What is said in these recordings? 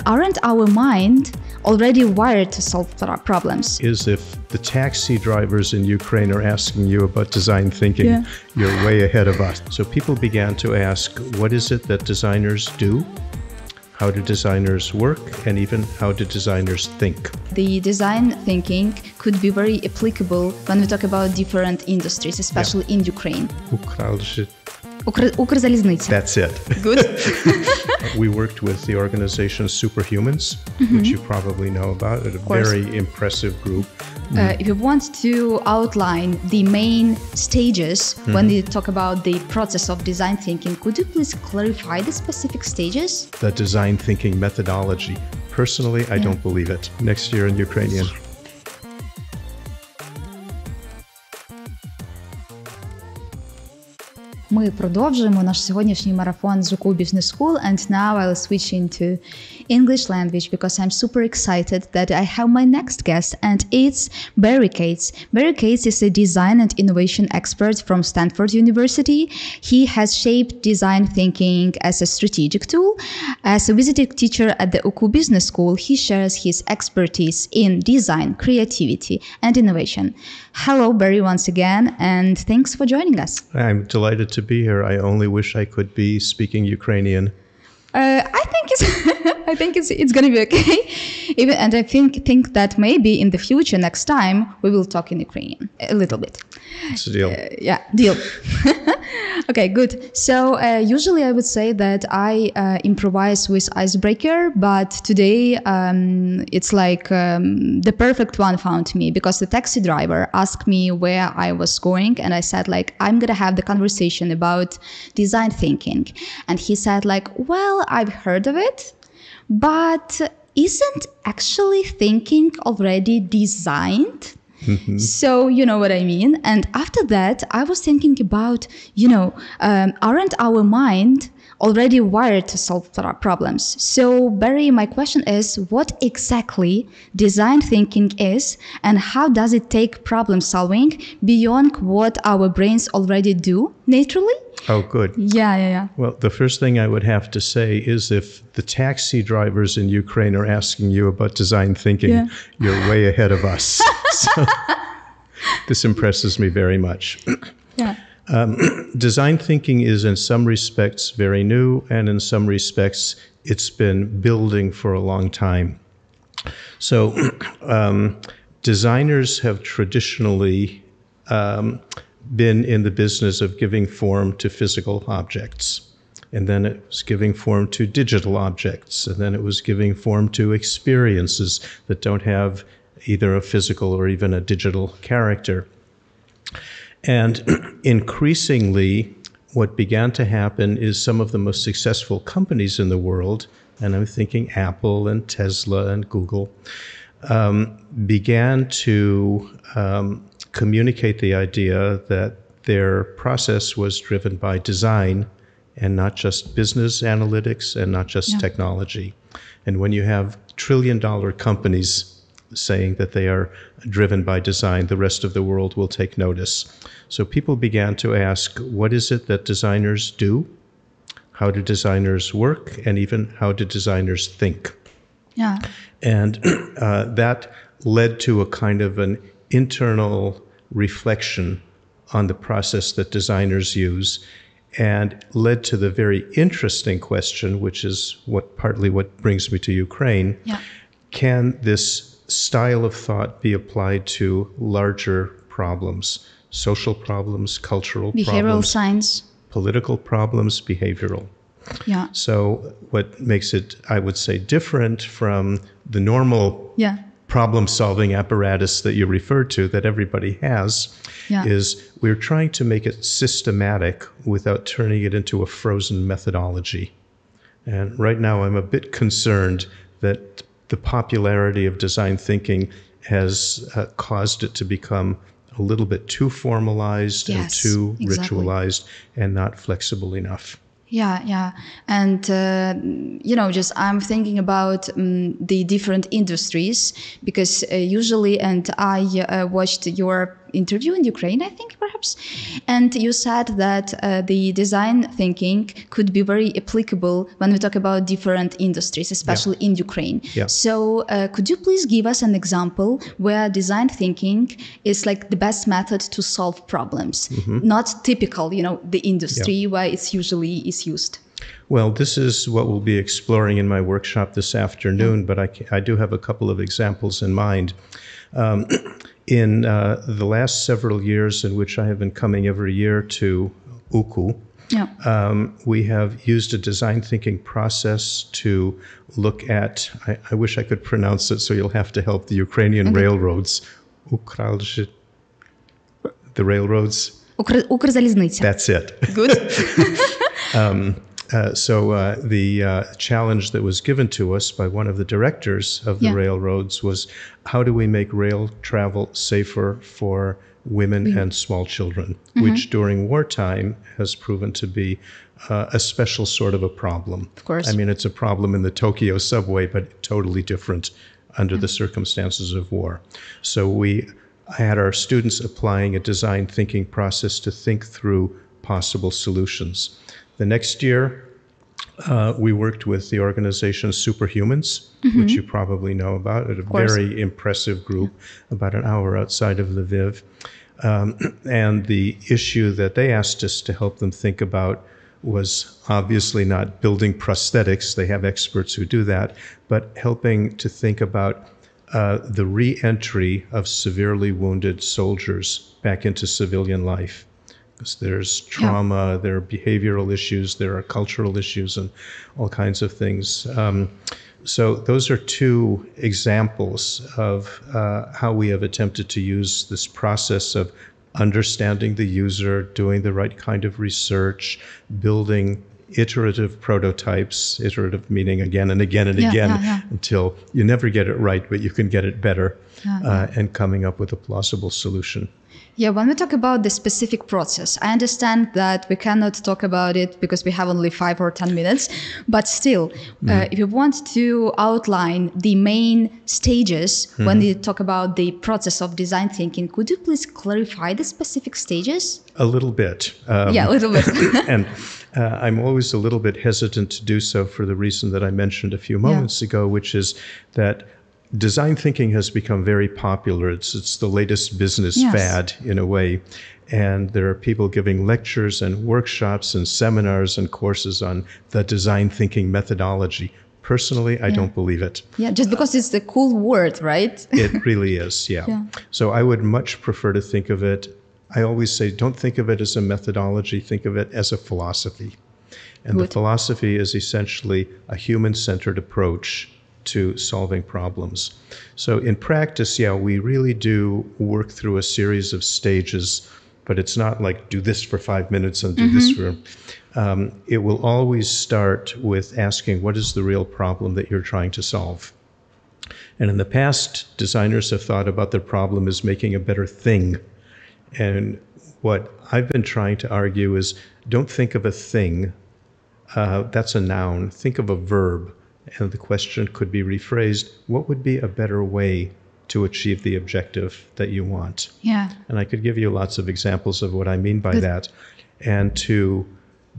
aren't our mind already wired to solve problems? Is if the taxi drivers in Ukraine are asking you about design thinking, you're way ahead of us. So people began to ask, what is it that designers do? How do designers work? And even how do designers think? The design thinking could be very applicable when we talk about different industries, especially in Ukraine. Укрзалізниця. That's it. Good. We worked with the organization Superhumans, which you probably know about, a very impressive group. If you want to outline the main stages when you talk about the process of design thinking, could you please clarify the specific stages? The design thinking methodology. Personally, I don't believe it. Next year in Ukrainian. Ми продовжуємо наш сьогоднішній марафон з UCU Business School, and now I'll switch into English language because I'm super excited that I have my next guest, and it's Barry Katz. Barry Katz is a design and innovation expert from Stanford University. He has shaped design thinking as a strategic tool. As a visiting teacher at the UCU Business School, he shares his expertise in design, creativity, and innovation. Hello, Barry, once again, and thanks for joining us. I'm delighted to be here. I only wish I could be speaking Ukrainian. I think it's going to be okay. And I think that maybe in the future, next time, we will talk in Ukrainian a little bit. It's a deal. Deal. Okay, good. So usually I would say that I improvise with icebreaker, but today it's like the perfect one found me because the taxi driver asked me where I was going, and I said like, I'm going to have the conversation about design thinking. And he said like, well, I've heard of it, but isn't actually thinking already designed? So you know what I mean. And after that, I was thinking about, aren't our mind already wired to solve problems? So Barry, my question is, what exactly design thinking is, and how does it take problem solving beyond what our brains already do naturally? Oh, good. Yeah. Well, the first thing I would have to say is if the taxi drivers in Ukraine are asking you about design thinking, you're way ahead of us. So, this impresses me very much. Design thinking is in some respects very new, and in some respects it's been building for a long time. So designers have traditionally been in the business of giving form to physical objects. And then it was giving form to digital objects. And then it was giving form to experiences that don't have either a physical or even a digital character. And increasingly, what began to happen is some of the most successful companies in the world, and I'm thinking Apple and Tesla and Google, began to communicate the idea that their process was driven by design and not just business analytics and not just technology. And when you have trillion-dollar companies saying that they are driven by design, the rest of the world will take notice. So people began to ask, what is it that designers do? How do designers work? And even how do designers think? And that led to a kind of an internal reflection on the process that designers use, and led to the very interesting question, which is partly what brings me to Ukraine. Can this style of thought be applied to larger problems, social problems, cultural problems, behavioral science, political problems, behavioral? So what makes it, I would say, different from the normal problem-solving apparatus that you referred to that everybody has is we're trying to make it systematic without turning it into a frozen methodology. And right now I'm a bit concerned that the popularity of design thinking has caused it to become a little bit too formalized and too ritualized and not flexible enough. And just I'm thinking about the different industries because usually, and I watched your interview in Ukraine, I think, perhaps. And you said that the design thinking could be very applicable when we talk about different industries, especially in Ukraine. Yeah. So could you please give us an example where design thinking is like the best method to solve problems, not typical, the industry where it's usually is used? Well, this is what we'll be exploring in my workshop this afternoon, but I do have a couple of examples in mind. In the last several years in which I have been coming every year to UCU, we have used a design thinking process to look at, I wish I could pronounce it, so you'll have to help, the Ukrainian railroads. The railroads. Укрзалізниця. That's it. Good. The challenge that was given to us by one of the directors of the railroads was, how do we make rail travel safer for women and small children, which during wartime has proven to be a special sort of a problem. Of course. I mean, it's a problem in the Tokyo subway, but totally different under the circumstances of war. So I had our students applying a design thinking process to think through possible solutions. The next year, we worked with the organization Superhumans, which you probably know about, a very impressive group, about an hour outside of Lviv. And the issue that they asked us to help them think about was obviously not building prosthetics. They have experts who do that, but helping to think about the re-entry of severely wounded soldiers back into civilian life. Because there's trauma, there are behavioral issues, there are cultural issues, and all kinds of things. So those are two examples of how we have attempted to use this process of understanding the user, doing the right kind of research, building iterative prototypes, iterative meaning again and again and again, until you never get it right, but you can get it better, and coming up with a plausible solution. Yeah, when we talk about the specific process, I understand that we cannot talk about it because we have only 5 or 10 minutes, but still, if you want to outline the main stages when you talk about the process of design thinking, could you please clarify the specific stages? A little bit. A little bit. And I'm always a little bit hesitant to do so for the reason that I mentioned a few moments ago, which is that design thinking has become very popular. It's the latest business fad in a way. And there are people giving lectures and workshops and seminars and courses on the design thinking methodology. Personally, I don't believe it. Yeah, just because it's the cool word, right? It really is, So I would much prefer to think of it, I always say, don't think of it as a methodology, think of it as a philosophy. And the philosophy is essentially a human-centered approach to solving problems. So in practice, we really do work through a series of stages, but it's not like do this for 5 minutes and do this for... it will always start with asking, what is the real problem that you're trying to solve? And in the past, designers have thought about their problem as making a better thing. And what I've been trying to argue is, don't think of a thing. That's a noun. Think of a verb. And the question could be rephrased, what would be a better way to achieve the objective that you want? Yeah. And I could give you lots of examples of what I mean by that. And to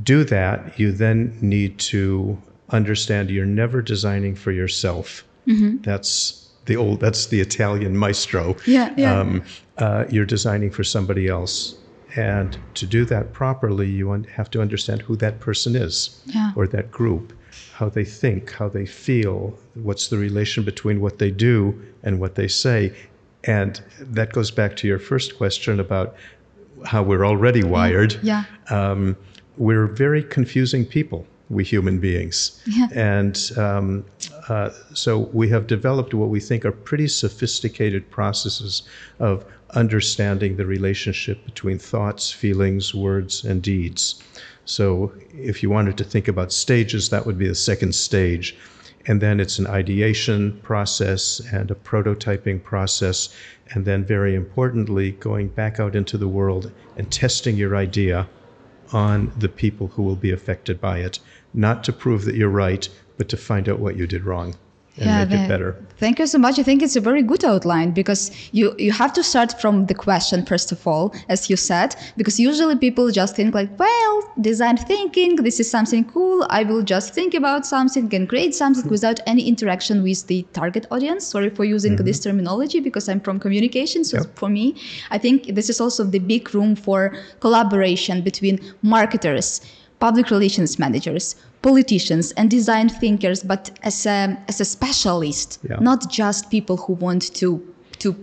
do that, you then need to understand you're never designing for yourself. That's the Italian maestro. You're designing for somebody else. And to do that properly, you have to understand who that person is or that group. How they think, how they feel, what's the relation between what they do and what they say. And that goes back to your first question about how we're already wired. We're very confusing people, we human beings. And so we have developed what we think are pretty sophisticated processes of understanding the relationship between thoughts, feelings, words, and deeds. So if you wanted to think about stages, that would be the second stage. And then it's an ideation process and a prototyping process. And then very importantly, going back out into the world and testing your idea on the people who will be affected by it. Not to prove that you're right, but to find out what you did wrong. and make it better. Thank you so much. I think it's a very good outline, because you have to start from the question, first of all, as you said, because usually people just think like, well, design thinking, this is something cool. I will just think about something and create something without any interaction with the target audience. Sorry for using this terminology, because I'm from communication. So for me, I think this is also the big room for collaboration between marketers, public relations managers, politicians, and design thinkers, but as a specialist, not just people who want to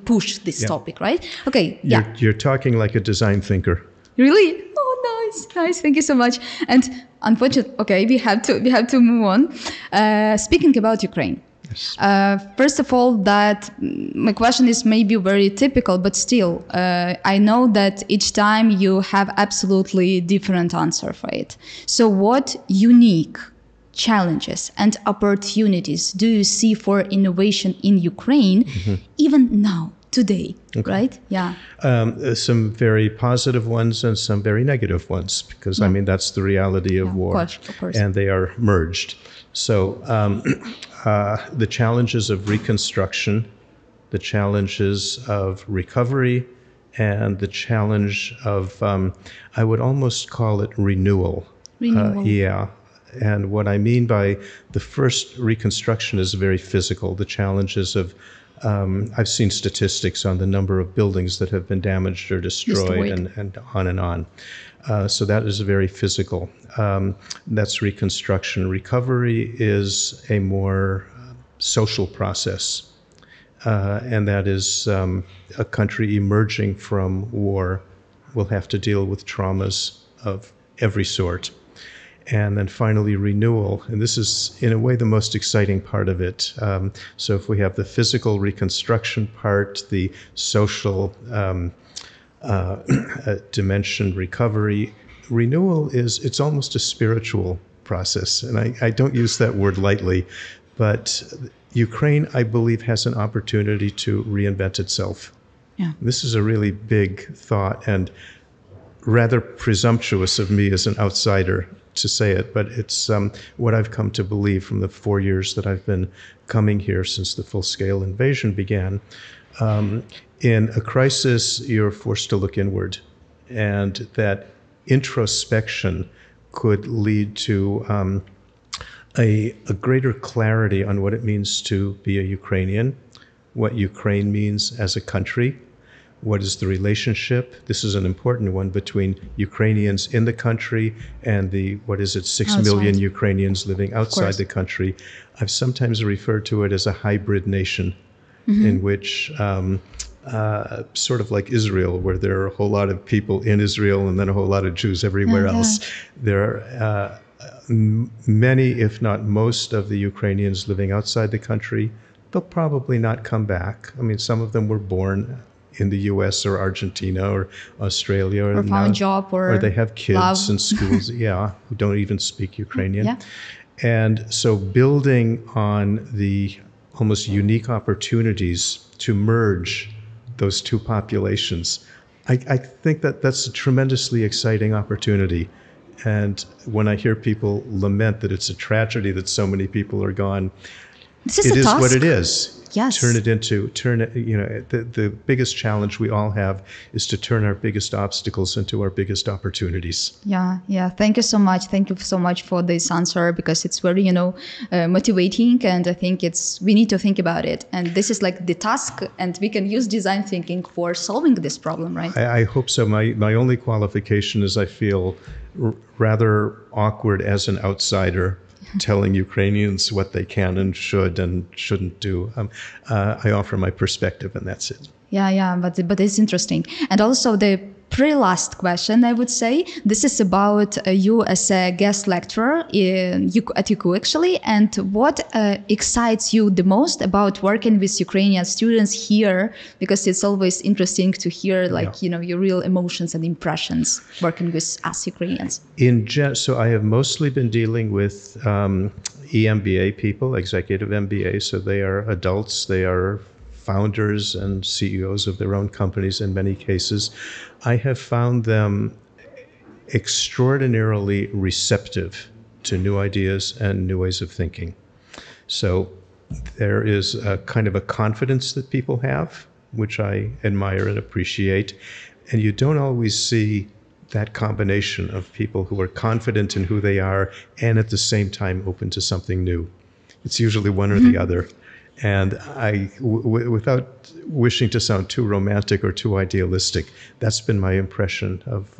push this topic, right? Okay, You're talking like a design thinker. Really? Oh, nice. Thank you so much. And unfortunately, okay, we have to move on. Speaking about Ukraine. Yes. First of all, my question is maybe very typical, but still, I know that each time you have absolutely different answer for it. So what unique challenges and opportunities do you see for innovation in Ukraine, even now, today, right? Yeah. Some very positive ones and some very negative ones, because I mean, that's the reality of war, of course. And they are merged. So the challenges of reconstruction, the challenges of recovery, and the challenge of, I would almost call it renewal. And what I mean by the first reconstruction is very physical. The challenges of, I've seen statistics on the number of buildings that have been damaged or destroyed. And on and on. So that is very physical. That's reconstruction. Recovery is a more social process. And that is a country emerging from war will have to deal with traumas of every sort. And then finally, renewal. And this is, in a way, the most exciting part of it. So if we have the physical reconstruction part, the social dimension, recovery, renewal it's almost a spiritual process. And I don't use that word lightly, but Ukraine, I believe, has an opportunity to reinvent itself. Yeah. This is a really big thought, and rather presumptuous of me as an outsider to say it, but it's what I've come to believe from the 4 years that I've been coming here since the full-scale invasion began. In a crisis, you're forced to look inward, and that introspection could lead to a greater clarity on what it means to be a Ukrainian, what Ukraine means as a country, what is the relationship, this is an important one, between Ukrainians in the country and the, 6 million Ukrainians living outside the country. I've sometimes referred to it as a hybrid nation, in which, sort of like Israel, where there are a whole lot of people in Israel and then a whole lot of Jews everywhere else. There are many, if not most, of the Ukrainians living outside the country. They'll probably not come back. I mean, some of them were born in the U.S. or Argentina or Australia, or found a job, or they have kids in schools, who don't even speak Ukrainian. And so building on the almost unique opportunities to merge those two populations, I think that's a tremendously exciting opportunity. And when I hear people lament that it's a tragedy that so many people are gone, it is what it is. Yes. The biggest challenge we all have is to turn our biggest obstacles into our biggest opportunities. Yeah. Thank you so much. Thank you so much for this answer, because it's very, motivating, and I think we need to think about it. And this is like the task, and we can use design thinking for solving this problem, right? I hope so. My only qualification is I feel rather awkward as an outsider telling Ukrainians what they can and shouldn't do. I offer my perspective, and that's it. Yeah, but it's interesting. And also the pre-last question, I would say, this is about you as a guest lecturer at UCU, actually, and what excites you the most about working with Ukrainian students here, because it's always interesting to hear, your real emotions and impressions working with us Ukrainians. So I have mostly been dealing with EMBA people, executive MBA, so they are adults, they are founders and CEOs of their own companies in many cases. I have found them extraordinarily receptive to new ideas and new ways of thinking. So There is a kind of a confidence that people have, which I admire and appreciate. And you don't always see that combination of people who are confident in who they are and at the same time open to something new. It's usually one or the other. And without wishing to sound too romantic or too idealistic, that's been my impression of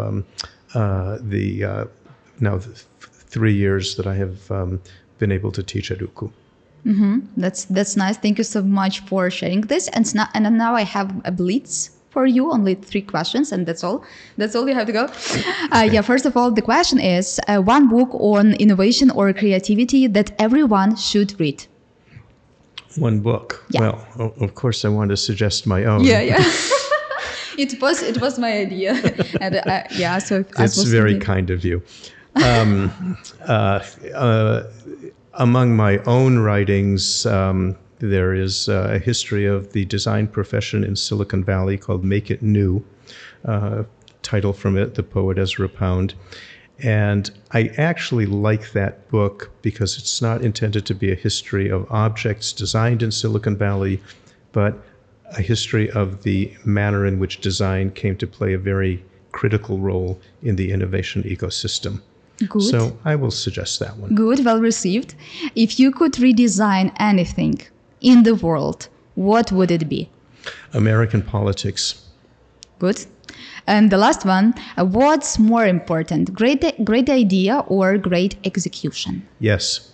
the 3 years that I have been able to teach at UCU. That's nice. Thank you so much for sharing this. And now I have a Blitz for you, only 3 questions, and that's all. That's all you have to go. First of all, the question is one book on innovation or creativity that everyone should read. One book. Yeah. Well, of course, I want to suggest my own. Yeah. It was my idea, and so it's very kind of you. Among my own writings, there is a history of the design profession in Silicon Valley called "Make It New," title from it, the poet Ezra Pound. And I actually like that book because it's not intended to be a history of objects designed in Silicon Valley, but a history of the manner in which design came to play a very critical role in the innovation ecosystem. Good. So I will suggest that one. Good, well received. If you could redesign anything in the world, what would it be? American politics. Good. And the last one, what's more important, great idea or great execution? Yes.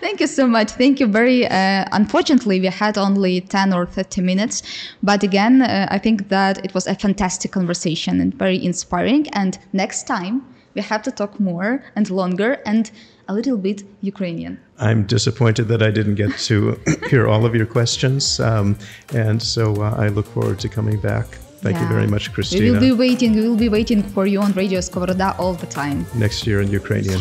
Thank you so much. Thank you very, unfortunately, we had only 10 or 30 minutes. But again, I think that it was a fantastic conversation and very inspiring. And next time, we have to talk more and longer and a little bit Ukrainian. I'm disappointed that I didn't get to hear all of your questions. And so I look forward to coming back. Thank you very much, Christina. We will be waiting for you on Radio Skovoroda all the time. Next year in Ukrainian.